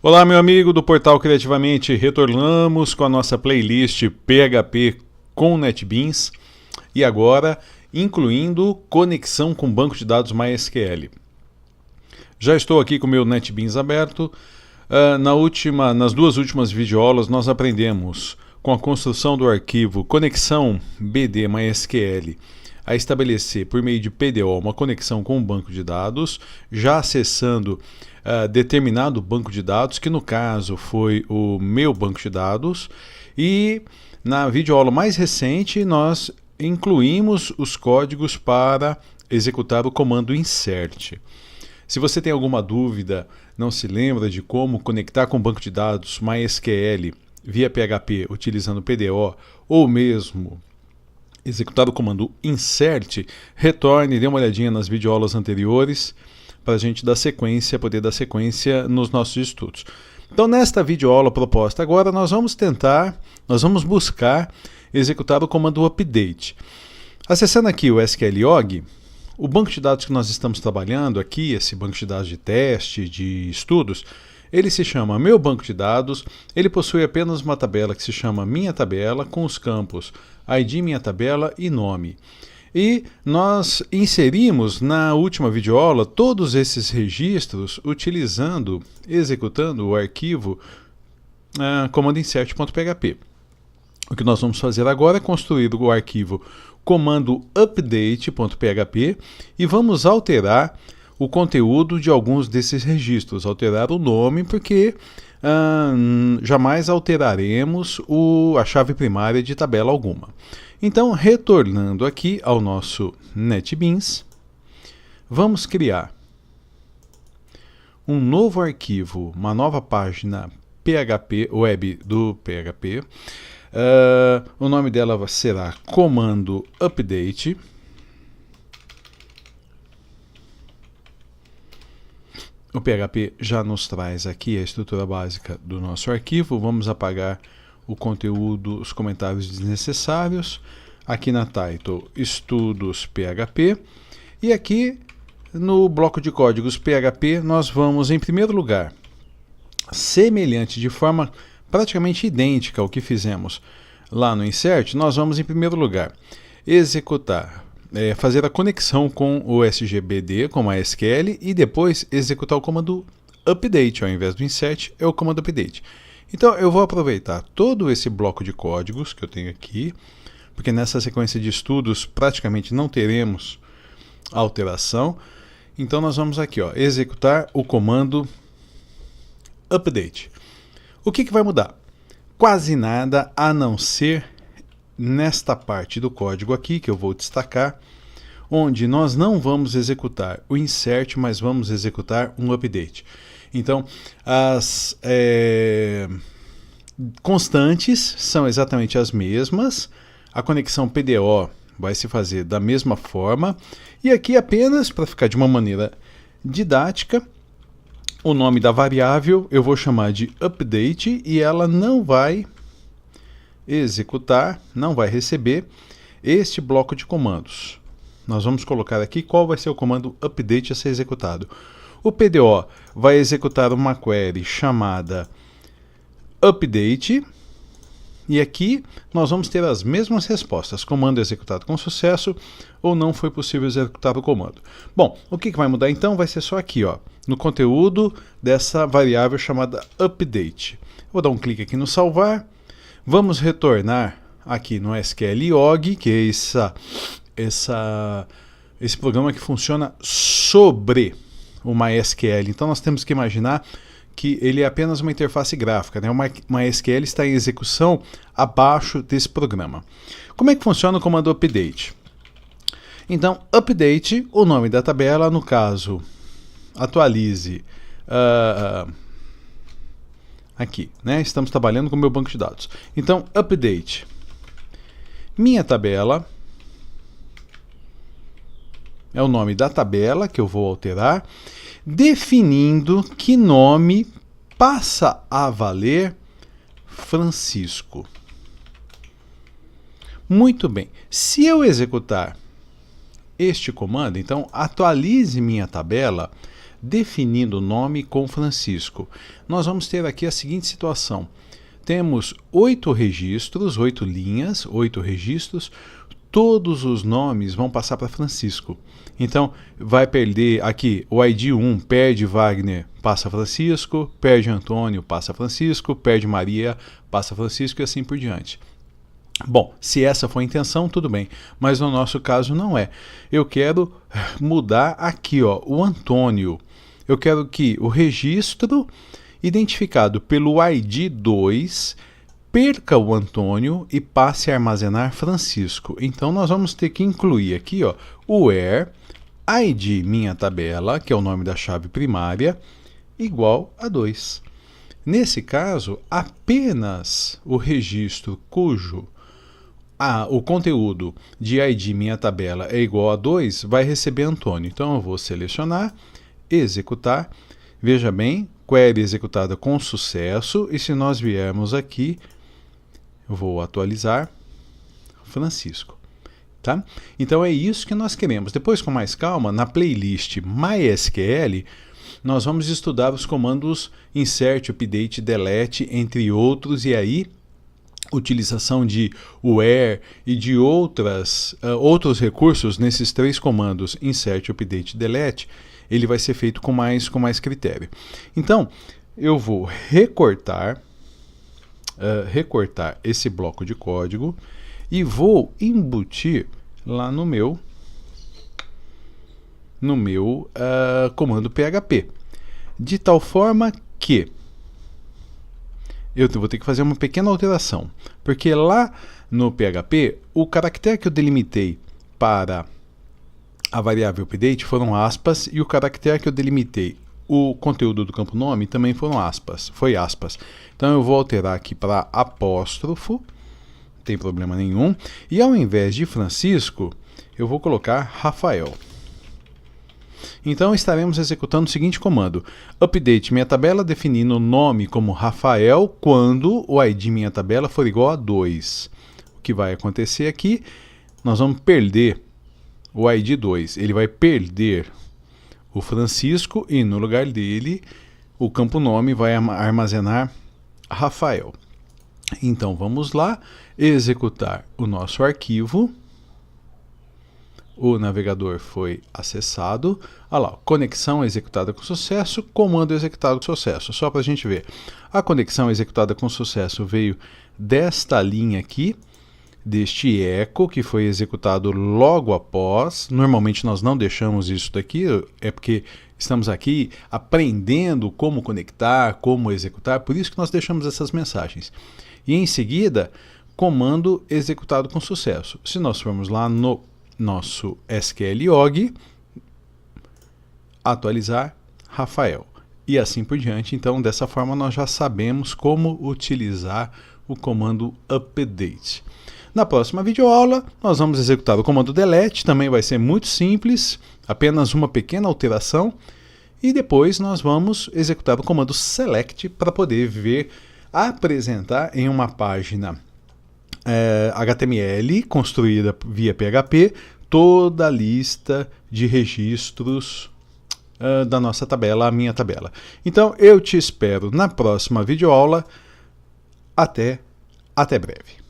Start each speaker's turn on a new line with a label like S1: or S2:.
S1: Olá, meu amigo do Portal Criativamente, retornamos com a nossa playlist PHP com NetBeans e agora incluindo conexão com banco de dados MySQL. Já estou aqui com o meu NetBeans aberto. Nas duas últimas videoaulas nós aprendemos com a construção do arquivo conexão BD MySQL a estabelecer por meio de PDO uma conexão com o banco de dados, já acessando determinado banco de dados, que no caso foi o meu banco de dados, e na videoaula mais recente nós incluímos os códigos para executar o comando insert. Se você tem alguma dúvida, não se lembra de como conectar com o banco de dados MySQL via PHP utilizando PDO, ou mesmo executar o comando insert, retorne e dê uma olhadinha nas videoaulas anteriores para a gente poder dar sequência nos nossos estudos. Então, nesta videoaula proposta agora, nós vamos buscar executar o comando update. Acessando aqui o SQLOG, o banco de dados que nós estamos trabalhando aqui, esse banco de dados de teste, de estudos, ele se chama Meu Banco de Dados. Ele possui apenas uma tabela que se chama Minha Tabela, com os campos ID, Minha Tabela e Nome. E nós inserimos na última videoaula todos esses registros executando o arquivo comando insert.php. O que nós vamos fazer agora é construir o arquivo comando update.php e vamos alterar o conteúdo de alguns desses registros, alterar o nome, porque jamais alteraremos a chave primária de tabela alguma. Então, retornando aqui ao nosso NetBeans, vamos criar um novo arquivo, uma nova página PHP web do PHP. O nome dela será comando update. O PHP já nos traz aqui a estrutura básica do nosso arquivo. Vamos apagar o conteúdo, os comentários desnecessários. Aqui na title, estudos PHP. E aqui no bloco de códigos PHP, nós vamos, em primeiro lugar, semelhante, de forma praticamente idêntica ao que fizemos lá no insert, nós vamos, em primeiro lugar, fazer a conexão com o SGBD, com a SQL, e depois executar o comando update. Ao invés do insert, é o comando update. Então, eu vou aproveitar todo esse bloco de códigos que eu tenho aqui, porque nessa sequência de estudos praticamente não teremos alteração. Então, nós vamos aqui, executar o comando update. O que vai mudar? Quase nada, a não ser nesta parte do código aqui, que eu vou destacar, onde nós não vamos executar o insert, mas vamos executar um update. Então, as constantes são exatamente as mesmas, a conexão PDO vai se fazer da mesma forma, e aqui apenas, para ficar de uma maneira didática, o nome da variável eu vou chamar de update e ela não vai executar, não vai receber este bloco de comandos. Nós vamos colocar aqui qual vai ser o comando update a ser executado. O PDO vai executar uma query chamada update e aqui nós vamos ter as mesmas respostas: comando executado com sucesso ou não foi possível executar o comando. Bom, o que vai mudar então vai ser só aqui, no conteúdo dessa variável chamada update. Vou dar um clique aqui no salvar. Vamos retornar aqui no SQLOG, que é esse programa que funciona sobre o MySQL. Então nós temos que imaginar que ele é apenas uma interface gráfica, né? O MySQL está em execução abaixo desse programa. Como é que funciona o comando update? Então, update, o nome da tabela, no caso, atualize aqui, né? Estamos trabalhando com o meu banco de dados. Então, update, minha tabela, é o nome da tabela que eu vou alterar, definindo que nome passa a valer Francisco. Muito bem. Se eu executar este comando, então atualize minha tabela, definindo o nome com Francisco. Nós vamos ter aqui a seguinte situação. Temos 8 registros, 8 linhas, 8 registros, todos os nomes vão passar para Francisco. Então, vai perder aqui o ID 1, perde Wagner, passa Francisco, perde Antônio, passa Francisco, perde Maria, passa Francisco e assim por diante. Bom, se essa for a intenção, tudo bem, mas no nosso caso não é. Eu quero mudar aqui, ó, o Antônio. Eu quero que o registro identificado pelo ID 2 perca o Antônio e passe a armazenar Francisco. Então nós vamos ter que incluir aqui, ó, o where ID minha tabela, que é o nome da chave primária, igual a 2. Nesse caso, apenas o registro cujo o conteúdo de ID minha tabela é igual a 2 vai receber Antônio. Então eu vou selecionar, executar. Veja bem, query executada com sucesso, e se nós viermos aqui, eu vou atualizar Francisco. Tá? Então é isso que nós queremos. Depois, com mais calma, na playlist MySQL, nós vamos estudar os comandos insert, update, delete, entre outros, e aí utilização de where e de outros recursos nesses 3 comandos insert, update, delete, ele vai ser feito com mais critério. Então, eu vou recortar esse bloco de código e vou embutir lá no meu comando PHP, de tal forma que eu vou ter que fazer uma pequena alteração, porque lá no PHP, o caractere que eu delimitei para a variável update foram aspas, e o caractere que eu delimitei o conteúdo do campo nome também foi aspas. Então eu vou alterar aqui para apóstrofo, não tem problema nenhum, e ao invés de Francisco, eu vou colocar Rafael. Então estaremos executando o seguinte comando: update minha tabela definindo o nome como Rafael quando o ID minha tabela for igual a 2. O que vai acontecer aqui? Nós vamos perder o ID 2, ele vai perder o Francisco e no lugar dele o campo nome vai armazenar Rafael. Então vamos lá, executar o nosso arquivo. O navegador foi acessado. Olha lá, conexão executada com sucesso, comando executado com sucesso. Só para a gente ver. A conexão executada com sucesso veio desta linha aqui, deste eco que foi executado logo após. Normalmente nós não deixamos isso daqui, é porque estamos aqui aprendendo como conectar, como executar, por isso que nós deixamos essas mensagens. E em seguida, comando executado com sucesso. Se nós formos lá no nosso SQLog, atualizar Rafael. E assim por diante. Então, dessa forma, nós já sabemos como utilizar o comando update. Na próxima videoaula, nós vamos executar o comando delete, também vai ser muito simples, apenas uma pequena alteração, e depois nós vamos executar o comando select para poder apresentar em uma página HTML construída via PHP toda a lista de registros da nossa tabela, a minha tabela. Então eu te espero na próxima videoaula. Até breve.